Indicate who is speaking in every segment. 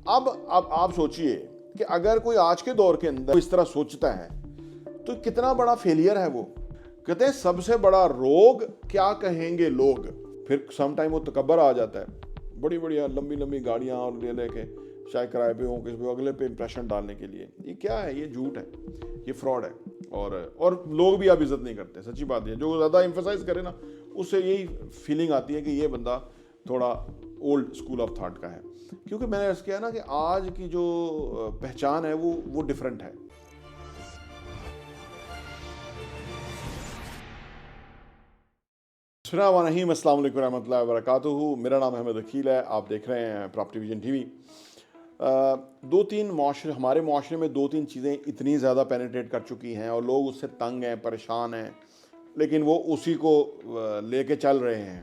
Speaker 1: اب آپ سوچئے کہ اگر کوئی آج کے دور کے اندر اس طرح سوچتا ہے تو کتنا بڑا فیلئر ہے وہ. کہتے ہیں سب سے بڑا روگ کیا کہیں گے لوگ. پھر سم ٹائم وہ تکبر آ جاتا ہے, بڑی بڑی لمبی لمبی گاڑیاں اور لے کے شاید کرائے پہ ہوں, کسی پہ اگلے پہ امپریشن ڈالنے کے لیے. یہ کیا ہے؟ یہ جھوٹ ہے, یہ فراڈ ہے. اور لوگ بھی اب عزت نہیں کرتے. سچی بات ہے, جو زیادہ ایمفسائز کرے نا اس سے یہی فیلنگ آتی ہے کہ یہ بندہ تھوڑا اولڈ اسکول آف تھاٹ کا ہے. کیونکہ میں نے عرض کیا نا کہ آج کی جو پہچان ہے وہ ڈفرینٹ ہے. بسم اللہ الرحمن الرحیم. السلام علیکم ورحمۃ اللہ وبرکاتہ. میرا نام احمد وکیل ہے. آپ دیکھ رہے ہیں پراپرٹی ویژن ٹی وی. ہمارے معاشرے میں دو تین چیزیں اتنی زیادہ پینیٹریٹ کر چکی ہیں اور لوگ اس سے تنگ ہیں, پریشان ہیں, لیکن وہ اسی کو لے کے چل رہے ہیں.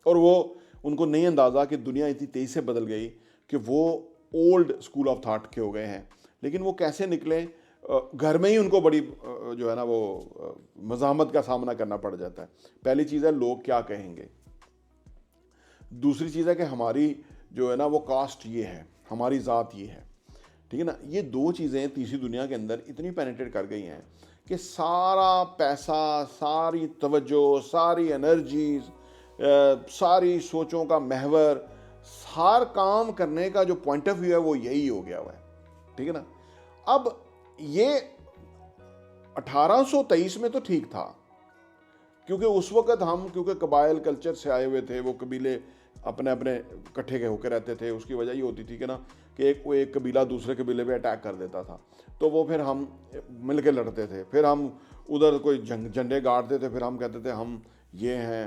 Speaker 1: اور وہ ان کو نہیں اندازہ کہ دنیا اتنی تیزی سے بدل گئی کہ وہ اولڈ اسکول آف تھاٹ کے ہو گئے ہیں. لیکن وہ کیسے نکلیں؟ گھر میں ہی ان کو بڑی جو ہے نا وہ مزاحمت کا سامنا کرنا پڑ جاتا ہے. پہلی چیز ہے لوگ کیا کہیں گے. دوسری چیز ہے کہ ہماری جو ہے نا وہ کاسٹ یہ ہے, ہماری ذات یہ ہے. ٹھیک ہے نا. یہ دو چیزیں تیسری دنیا کے اندر اتنی پینیٹریٹ کر گئی ہیں کہ سارا پیسہ, ساری توجہ, ساری انرجیز, ساری سوچوں کا محور, ہر کام کرنے کا جو پوائنٹ آف ویو ہے وہ یہی ہو گیا ہوا ہے. ٹھیک ہے نا. اب یہ 1823 میں تو ٹھیک تھا, کیونکہ اس وقت کیونکہ قبائل کلچر سے آئے ہوئے تھے, وہ قبیلے اپنے اکٹھے ہو کے رہتے تھے. اس کی وجہ یہ ہوتی تھی کہ نا کہ ایک قبیلہ دوسرے قبیلے پہ اٹیک کر دیتا تھا, تو وہ پھر ہم مل کے لڑتے تھے. پھر ہم ادھر کوئی جھنڈے گاڑتے تھے, پھر ہم کہتے تھے ہم یہ ہیں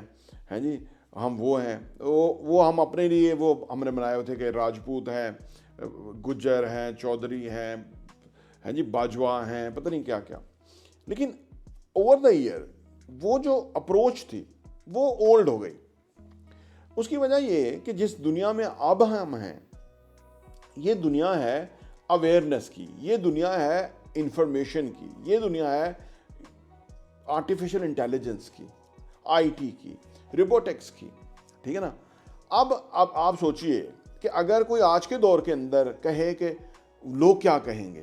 Speaker 1: جی, ہم وہ ہیں. وہ ہم اپنے لیے وہ ہم نے بنائے ہوئے تھے کہ راجپوت ہیں, گجر ہیں, چودھری ہیں جی, باجوا ہیں, پتہ نہیں کیا کیا. لیکن اوور دا ایئر وہ جو اپروچ تھی وہ اولڈ ہو گئی. اس کی وجہ یہ کہ جس دنیا میں اب ہم ہیں, یہ دنیا ہے اویئرنیس کی, یہ دنیا ہے انفارمیشن کی, یہ دنیا ہے آرٹیفیشل انٹیلیجنس کی, آئی ٹی کی, روبوٹکس کی. ٹھیک ہے نا. اب آپ سوچئے کہ اگر کوئی آج کے دور کے اندر کہے کہ لوگ کیا کہیں گے,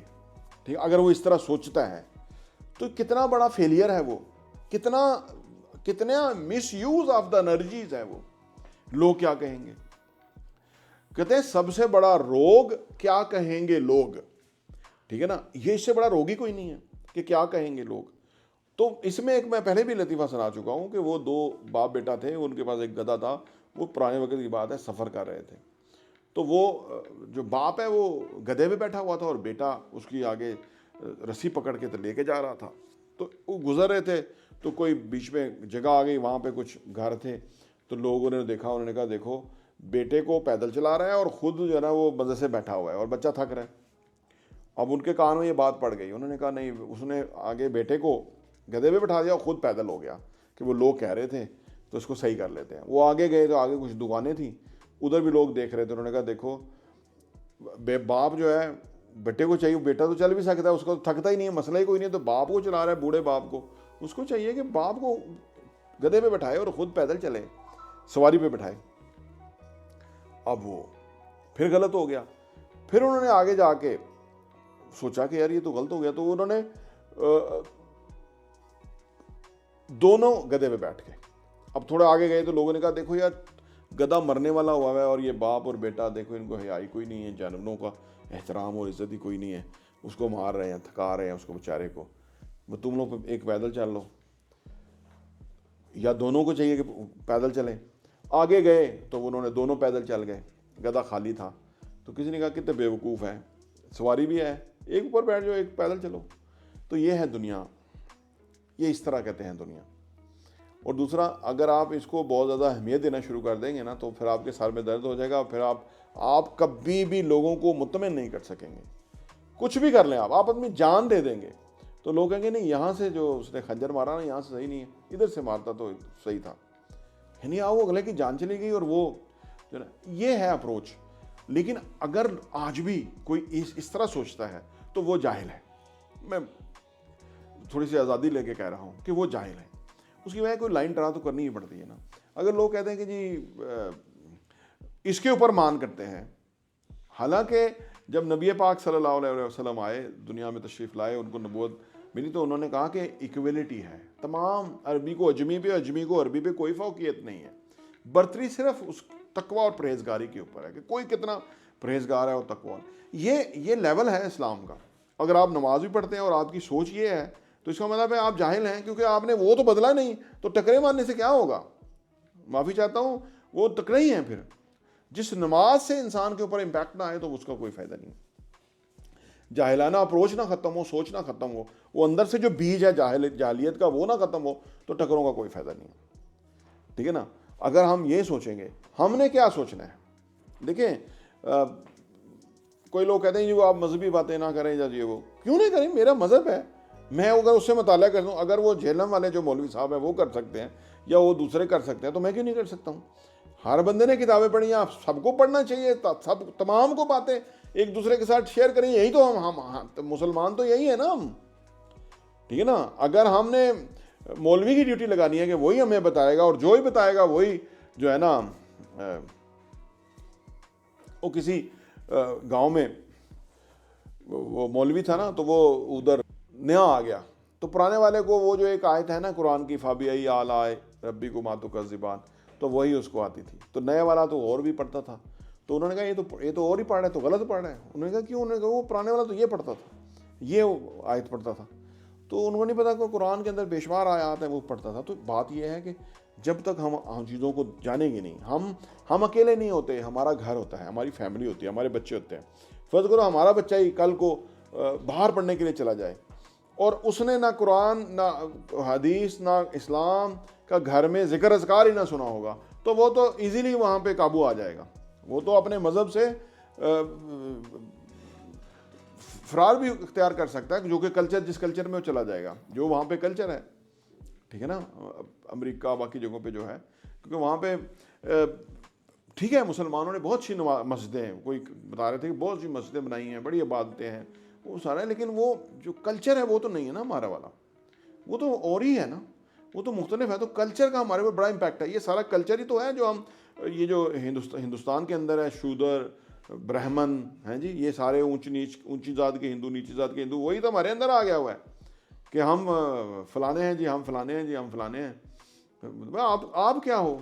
Speaker 1: ٹھیک, اگر وہ اس طرح سوچتا ہے تو کتنا بڑا فیلئر ہے وہ, کتنا مس یوز آف دا انرجیز ہے وہ. لوگ کیا کہیں گے. کہتے ہیں سب سے بڑا روگ کیا کہیں گے لوگ. ٹھیک ہے نا. یہ اس سے بڑا روگ ہی کوئی نہیں ہے کہ کیا کہیں گے لوگ. تو اس میں ایک میں پہلے بھی لطیفہ سنا چکا ہوں کہ وہ دو باپ بیٹا تھے, ان کے پاس ایک گدھا تھا. وہ پرانے وقت کی بات ہے, سفر کر رہے تھے. تو وہ جو باپ ہے وہ گدھے پہ بیٹھا ہوا تھا اور بیٹا اس کی آگے رسی پکڑ کے تو لے کے جا رہا تھا. تو وہ گزر رہے تھے تو کوئی بیچ میں جگہ آ گئی, وہاں پہ کچھ گھر تھے. تو لوگوں نے دیکھا, انہوں نے کہا دیکھو بیٹے کو پیدل چلا رہا ہے اور خود جو ہے نا وہ مزے سے بیٹھا ہوا ہے اور بچہ تھک رہا ہے. اب ان کے کان میں یہ بات پڑ گئی. انہوں نے کہا نہیں, اس نے آگے بیٹے کو گدھے پہ بٹھا دیا اور خود پیدل ہو گیا کہ وہ لوگ کہہ رہے تھے تو اس کو صحیح کر لیتے ہیں. وہ آگے گئے تو آگے کچھ دکانیں تھیں, ادھر بھی لوگ دیکھ رہے تھے. انہوں نے کہا دیکھو باپ جو ہے بیٹے کو چاہیے, بیٹا تو چل بھی سکتا ہے, اس کو تھکتا ہی نہیں ہے, مسئلہ ہی کوئی نہیں ہے. تو باپ کو چلا رہا ہے, بوڑھے باپ کو, اس کو چاہیے کہ باپ کو گدھے پہ بٹھائے اور خود پیدل چلے, سواری پہ بٹھائے. اب وہ پھر غلط ہو گیا. پھر انہوں نے آگے جا کے سوچا کہ یار یہ تو غلط ہو گیا. تو انہوں نے دونوں گدھے پہ بیٹھ گئے. اب تھوڑا آگے گئے تو لوگوں نے کہا دیکھو یار گدھا مرنے والا ہوا ہے اور یہ باپ اور بیٹا دیکھو ان کو حیائی کوئی نہیں ہے, جانوروں کا احترام اور عزت ہی کوئی نہیں ہے, اس کو مار رہے ہیں, تھکا رہے ہیں اس کو بیچارے کو. وہ تم لوگ ایک پیدل چل لو, یا دونوں کو چاہیے کہ پیدل چلیں. آگے گئے تو انہوں نے دونوں پیدل چل گئے, گدھا خالی تھا. تو کسی نے کہا کتنے بیوقوف ہیں, سواری بھی ہے, ایک اوپر بیٹھ جاؤ, ایک پیدل چلو. تو یہ ہے دنیا, یہ اس طرح کہتے ہیں دنیا. اور دوسرا, اگر آپ اس کو بہت زیادہ اہمیت دینا شروع کر دیں گے نا تو پھر آپ کے سر میں درد ہو جائے گا. پھر آپ کبھی بھی لوگوں کو مطمئن نہیں کر سکیں گے. کچھ بھی کر لیں آپ اپنی جان دے دیں گے تو لوگ کہیں گے نہیں, یہاں سے جو اس نے خنجر مارا نا یہاں سے صحیح نہیں ہے, ادھر سے مارتا تو صحیح تھا. یعنی وہ اگلے کی جان چلی گئی. اور وہ جو نا یہ ہے اپروچ. لیکن اگر آج بھی کوئی اس طرح سوچتا ہے تو وہ جاہل ہے. میں تھوڑی سی آزادی لے کے کہہ رہا ہوں کہ وہ جاہل ہے. اس کی وجہ کوئی لائن ڈرا تو کرنی ہی پڑتی ہے نا. اگر لوگ کہتے ہیں کہ جی اس کے اوپر مان کرتے ہیں, حالانکہ جب نبی پاک صلی اللہ علیہ وسلم آئے, دنیا میں تشریف لائے, ان کو نبوت ملی, تو انہوں نے کہا کہ ایکویلٹی ہے, تمام عربی کو اجمی پہ, اجمی کو عربی پہ کوئی فوقیت نہیں ہے, برتری صرف اس تقوی اور پرہیزگاری کے اوپر ہے کہ کوئی کتنا پرہیزگار ہے اور تقوی. یہ لیول ہے اسلام کا. اگر آپ نماز بھی پڑھتے ہیں اور آپ کی سوچ یہ ہے تو اس کا مطلب ہے آپ جاہل ہیں, کیونکہ آپ نے وہ تو بدلا نہیں, تو ٹکرے مارنے سے کیا ہوگا, معافی چاہتا ہوں, وہ ٹکرے ہی ہیں. پھر جس نماز سے انسان کے اوپر امپیکٹ نہ آئے تو اس کا کوئی فائدہ نہیں. جاہلانہ اپروچ نہ ختم ہو, سوچ نہ ختم ہو, وہ اندر سے جو بیج ہے جاہلیت کا وہ نہ ختم ہو, تو ٹکروں کا کوئی فائدہ نہیں. ٹھیک ہے نا. اگر ہم یہ سوچیں گے, ہم نے کیا سوچنا ہے, دیکھیں کوئی لوگ کہتے ہیں جی وہ آپ مذہبی باتیں نہ کریں یا یہ وہ, کیوں نہیں کریں, میرا مذہب ہے, میں اگر اس سے مطالعہ کر دوں, اگر وہ جہلم والے جو مولوی صاحب ہیں وہ کر سکتے ہیں یا وہ دوسرے کر سکتے ہیں تو میں کیوں نہیں کر سکتا ہوں. ہر بندے نے کتابیں پڑھی ہیں, آپ سب کو پڑھنا چاہیے, سب تمام کو باتیں ایک دوسرے کے ساتھ شیئر کریں, یہی تو ہم مسلمان تو یہی ہے نا ہم. ٹھیک ہے نا. اگر ہم نے مولوی کی ڈیوٹی لگانی ہے کہ وہی ہمیں بتائے گا, اور جو ہی بتائے گا وہی جو ہے نا, وہ کسی گاؤں میں وہ مولوی تھا نا, تو وہ ادھر نیا آ گیا, تو پرانے والے کو وہ جو ایک آیت ہے نا قرآن کی, فابئی آلائے ربی کو ماتو کا زبان, تو وہی اس کو آتی تھی. تو نئے والا تو اور بھی پڑھتا تھا, تو انہوں نے کہا یہ تو اور ہی پڑھ رہا ہے, تو غلط پڑھ رہا ہے. انہوں نے کہا کیوں؟ انہوں نے کہا وہ پرانے والا تو یہ پڑھتا تھا, یہ آیت پڑھتا تھا. تو انہوں نے نہیں پتا کہ قرآن کے اندر بے شمار آیات ہیں وہ پڑھتا تھا. تو بات یہ ہے کہ جب تک ہم چیزوں کو جانیں گے نہیں, ہم اکیلے نہیں ہوتے, ہمارا گھر ہوتا ہے, ہماری فیملی ہوتی ہے, ہمارے بچے ہوتے ہیں. فرض کرو ہمارا بچہ ہی کل کو باہر پڑھنے کے لیے چلا جائے, اور اس نے نہ قرآن نہ حدیث نہ اسلام کا گھر میں ذکر اذکار ہی نہ سنا ہوگا, تو وہ تو ایزیلی وہاں پہ قابو آ جائے گا. وہ تو اپنے مذہب سے فرار بھی اختیار کر سکتا ہے, جو کہ کلچر, جس کلچر میں وہ چلا جائے گا, جو وہاں پہ کلچر ہے. ٹھیک ہے نا. امریکہ باقی جگہوں پہ جو ہے, کیونکہ وہاں پہ ٹھیک ہے مسلمانوں نے بہت سی مسجدیں, کوئی بتا رہے تھے کہ بہت سی مسجدیں بنائی ہیں, بڑی عبادتیں ہیں, وہ سارا ہے, لیکن وہ جو کلچر ہے وہ تو نہیں ہے نا ہمارا والا, وہ تو اور ہی ہے نا, وہ تو مختلف ہے. تو کلچر کا ہمارے اوپر بڑا امپیکٹ ہے. یہ سارا کلچر ہی تو ہے جو ہم, یہ جو ہندوستان کے اندر ہے, شودر, برہمن ہیں جی, یہ سارے اونچی ذات کے ہندو, نیچی ذات کے ہندو, وہی تو ہمارے اندر آ گیا ہوا ہے کہ ہم فلانے ہیں جی, ہم فلانے ہیں جی, ہم فلانے ہیں. آپ کیا ہو,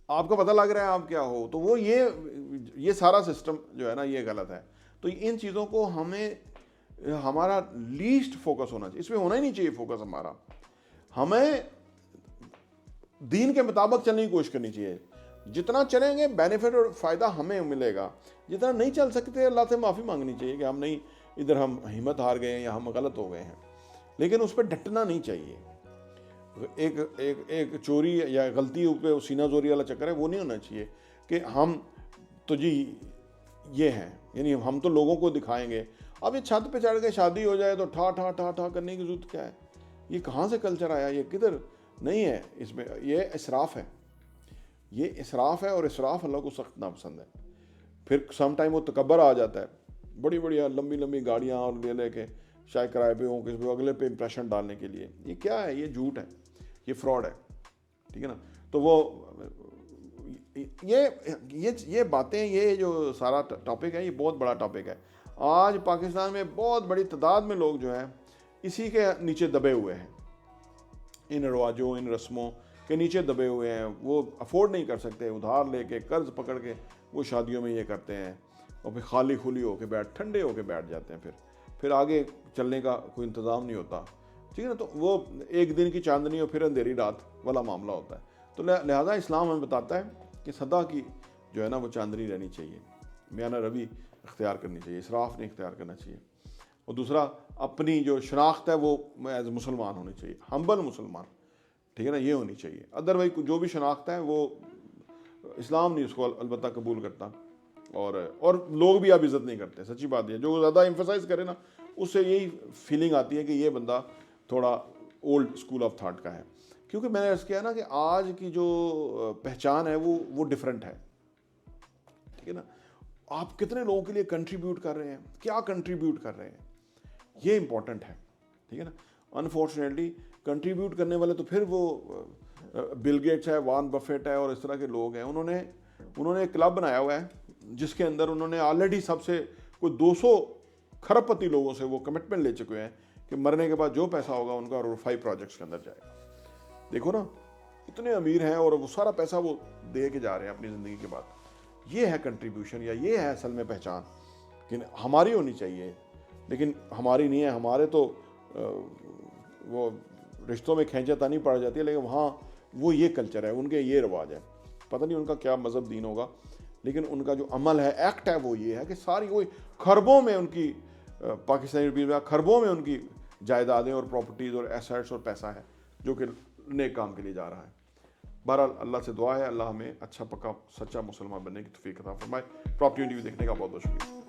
Speaker 1: آپ کو پتہ لگ رہا ہے آپ کیا ہو. تو وہ یہ سارا سسٹم جو ہے نا یہ غلط ہے. تو ان چیزوں کو ہمارا لیسٹ فوکس ہونا چاہیے, اس میں ہونا ہی نہیں چاہیے فوکس ہمارا. ہمیں دین کے مطابق چلنے کی کوشش کرنی چاہیے. جتنا چلیں گے بینیفٹ اور فائدہ ہمیں ملے گا, جتنا نہیں چل سکتے اللہ سے معافی مانگنی چاہیے کہ ہم نہیں, ادھر ہم ہمت ہار گئے ہیں یا ہم غلط ہو گئے ہیں, لیکن اس پہ ڈٹنا نہیں چاہیے. ایک چوری یا غلطی پہ سینہ زوری والا چکر ہے, وہ نہیں ہونا چاہیے کہ ہم تو جی یہ ہیں, یعنی ہم تو لوگوں کو دکھائیں گے. اب یہ چھت پہ چڑھ کے شادی ہو جائے تو ٹھا ٹھا ٹھا ٹھا کرنے کی ضرورت کیا ہے؟ یہ کہاں سے کلچر آیا, یہ کدھر نہیں ہے. اس میں یہ اسراف ہے, یہ اسراف ہے, اور اسراف اللہ کو سخت ناپسند ہے. پھر سم ٹائم وہ تکبر آ جاتا ہے, بڑی بڑی لمبی لمبی گاڑیاں اور لے کے شاید کرائے پہ ہوں کسی پہ, اگلے پہ امپریشن ڈالنے کے لیے. یہ کیا ہے؟ یہ جھوٹ ہے, یہ فراڈ ہے. ٹھیک ہے نا. تو وہ یہ باتیں, یہ جو سارا ٹاپک ہے یہ بہت بڑا ٹاپک ہے. آج پاکستان میں بہت بڑی تعداد میں لوگ جو ہیں اسی کے نیچے دبے ہوئے ہیں, ان رواجوں, ان رسموں کے نیچے دبے ہوئے ہیں. وہ افورڈ نہیں کر سکتے, ادھار لے کے قرض پکڑ کے وہ شادیوں میں یہ کرتے ہیں, اور پھر خالی کھلی ہو کے ٹھنڈے ہو کے بیٹھ جاتے ہیں. پھر آگے چلنے کا کوئی انتظام نہیں ہوتا. ٹھیک ہے نا. تو وہ ایک دن کی چاندنی اور پھر اندھیری رات والا معاملہ ہوتا ہے. تو لہذا اسلام ہمیں بتاتا ہے کہ سدا کی جو ہے نا وہ چاندنی رہنی چاہیے, میانہ روی اختیار کرنی چاہیے, اسراف نہیں اختیار کرنا چاہیے. اور دوسرا, اپنی جو شناخت ہے وہ ایز مسلمان ہونی چاہیے, ہمبل مسلمان. ٹھیک ہے نا, یہ ہونی چاہیے. ادروائز جو بھی شناخت ہے وہ اسلام نہیں اس کو البتہ قبول کرتا, اور لوگ بھی اب عزت نہیں کرتے. سچی بات ہے, جو زیادہ ایمفسائز کرے نا اس سے یہی فیلنگ آتی ہے کہ یہ بندہ تھوڑا اولڈ اسکول آف تھاٹ کا ہے. کیونکہ میں نے عرض کیا نا کہ آج کی جو پہچان ہے وہ ڈفرینٹ ہے. ٹھیک ہے نا. آپ کتنے لوگوں کے لیے کنٹریبیوٹ کر رہے ہیں, کیا کنٹریبیوٹ کر رہے ہیں, یہ امپورٹنٹ ہے. ٹھیک ہے نا. انفارچونیٹلی کنٹریبیوٹ کرنے والے تو پھر وہ بل گیٹس ہے, وارن بفیٹ ہے, اور اس طرح کے لوگ ہیں. انہوں نے ایک کلب بنایا ہوا ہے جس کے اندر انہوں نے آلریڈی سب سے کوئی 200 کھرب پتی لوگوں سے وہ کمٹمنٹ لے چکے ہیں کہ مرنے کے بعد جو پیسہ ہوگا ان کا رفائی پروجیکٹس کے اندر جائے گا. دیکھو نا اتنے امیر ہیں اور وہ سارا پیسہ وہ دے کے جا رہے ہیں اپنی زندگی کے بعد. یہ ہے کنٹریبیوشن, یا یہ ہے اصل میں پہچان کہ ہماری ہونی چاہیے, لیکن ہماری نہیں ہے. ہمارے تو وہ رشتوں میں کھینچا تانی پڑ جاتی ہے, لیکن وہاں وہ یہ کلچر ہے, ان کے یہ رواج ہے. پتہ نہیں ان کا کیا مذہب دین ہوگا, لیکن ان کا جو عمل ہے, ایکٹ ہے, وہ یہ ہے کہ ساری وہی خربوں میں ان کی پاکستانی روپیے میں خربوں میں ان کی جائیدادیں اور پراپرٹیز اور ایسیٹس اور پیسہ ہے جو کہ نیک کام کے لیے جا رہا ہے. بہرحال اللہ سے دعا ہے اللہ ہمیں اچھا پکا سچا مسلمان بننے کی توفیق عطا فرمائے. پراپرٹی ٹی وی دیکھنے کا بہت بہت شکریہ.